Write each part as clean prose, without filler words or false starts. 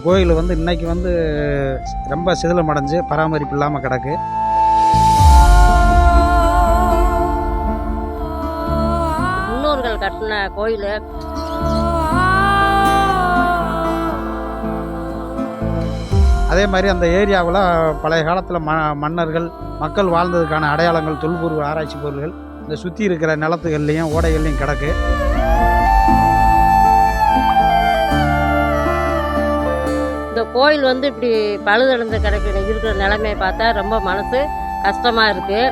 கோயில் வந்து இன்னைக்கு வந்து ரொம்ப சிதிலமடைஞ்சு பராமரிப்பு இல்லாமல் கிடக்கு. முன்னோர்கள் கட்டின கோயில். அதே மாதிரி அந்த ஏரியாவில் பழைய காலத்தில் மன்னர்கள் மக்கள் வாழ்ந்ததுக்கான அடையாளங்கள், தொல்பொருள் ஆராய்ச்சி பொருள்கள் இந்த சுற்றி இருக்கிற நிலத்துகள்லையும் ஓடைகள்லையும் கிடக்கு. இந்த கோயில் வந்து இப்படி பழுதடைந்து இருக்கிற நிலைமையை பார்த்தா ரொம்ப மனசு கஷ்டமாக இருக்குது.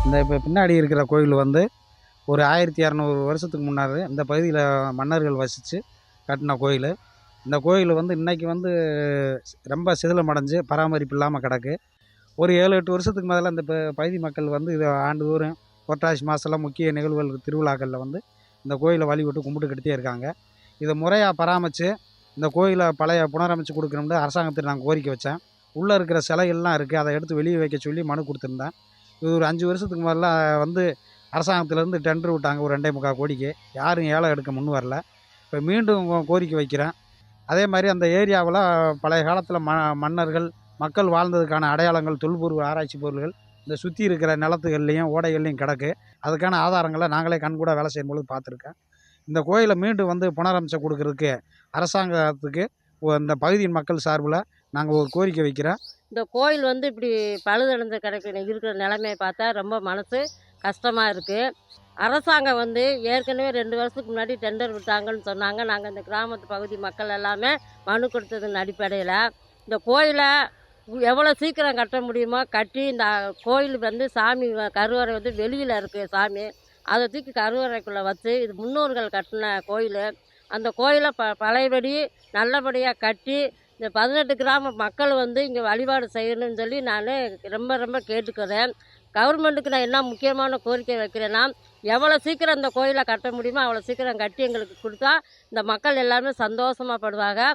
இந்த இப்போ பின்னாடி இருக்கிற கோயில் வந்து ஒரு 1200 வருஷத்துக்கு முன்னாடி இந்த பகுதியில் மன்னர்கள் வசித்து கட்டின கோயில். இந்த கோயில் வந்து இன்றைக்கி வந்து ரொம்ப சிதிலமடைஞ்சு பராமரிப்பு இல்லாமல் கிடக்கு. ஒரு 7-8 வருஷத்துக்கு முதல்ல இந்த பகுதி மக்கள் வந்து இதை ஆண்டுதோறும் புரட்டாசி மாதம்லாம் முக்கிய நிகழ்வுகள் திருவிழாக்களில் வந்து இந்த கோயிலை வழிபட்டு கும்பிட்டுக்கிட்டே இருக்காங்க. இதை முறையாக பராமரித்து இந்த கோயிலை பழைய புனரமைச்சு கொடுக்கணும்னு அரசாங்கத்துக்கு நாங்கள் கோரிக்கை வச்சேன். உள்ளே இருக்கிற சிலைகள்லாம் இருக்குது, அதை எடுத்து வெளியே வைக்க சொல்லி மனு கொடுத்துருந்தேன். இது ஒரு 5 வருஷத்துக்கு முதல்ல வந்து அரசாங்கத்திலேருந்து டெண்டர் விட்டாங்க ஒரு 2.25 கோடிக்கு. யாரும் ஏலம் எடுக்க முன் வரல. இப்போ மீண்டும் கோரிக்கை வைக்கிறேன். அதே மாதிரி அந்த ஏரியாவில் பழைய காலத்தில் மன்னர்கள் மக்கள் வாழ்ந்ததுக்கான அடையாளங்கள், தொல்பொருள் ஆராய்ச்சி பொருள்கள் இந்த சுற்றி இருக்கிற நிலத்துகள்லையும் ஓடைகள்லையும் கிடக்கு. அதுக்கான ஆதாரங்களை நாங்களே கண்கூட வேலை செய்யும்போது பார்த்துருக்கேன். இந்த கோயிலை மீண்டும் வந்து புனரமைச்சு கொடுக்கறதுக்கு அரசாங்கத்துக்கு இந்த பகுதியின் மக்கள் சார்பில் நாங்கள் ஒரு கோரிக்கை வைக்கிறோம். இந்த கோயில் வந்து இப்படி பழுதடைந்து இருக்கிற நிலைமையை பார்த்தா ரொம்ப மனசு கஷ்டமாக இருக்குது. அரசாங்கம் வந்து ஏற்கனவே 2 வருஷத்துக்கு முன்னாடி டெண்டர் விட்டாங்கன்னு சொன்னாங்க. நாங்கள் இந்த கிராமத்து பகுதி மக்கள் எல்லாமே மனு கொடுத்ததன் அடிப்படையில் இந்த கோயிலை எவ்வளோ சீக்கிரம் கட்ட முடியுமோ கட்டி, இந்த கோயில் வந்து சாமி கருவறை வந்து வெளியில் இருக்குது சாமி, அதை தூக்கி கருவறைக்குள்ளே வச்சு, இது முன்னோர்கள் கட்டின கோயில். அந்த கோயிலை பழையபடி நல்லபடியாக கட்டி இந்த 18 கிராம மக்கள் வந்து இங்கே வழிபாடு செய்யணும்னு சொல்லி நான் ரொம்ப ரொம்ப கேட்டுக்கிறேன். கவர்மெண்ட்டுக்கு நான் என்ன முக்கியமான கோரிக்கை வைக்கிறேன்னா, எவ்வளோ சீக்கிரம் இந்த கோயிலை கட்ட முடியுமோ அவ்வளோ சீக்கிரம் கட்டி எங்களுக்கு கொடுத்தா இந்த மக்கள் எல்லாருமே சந்தோஷமாக படுவாங்க.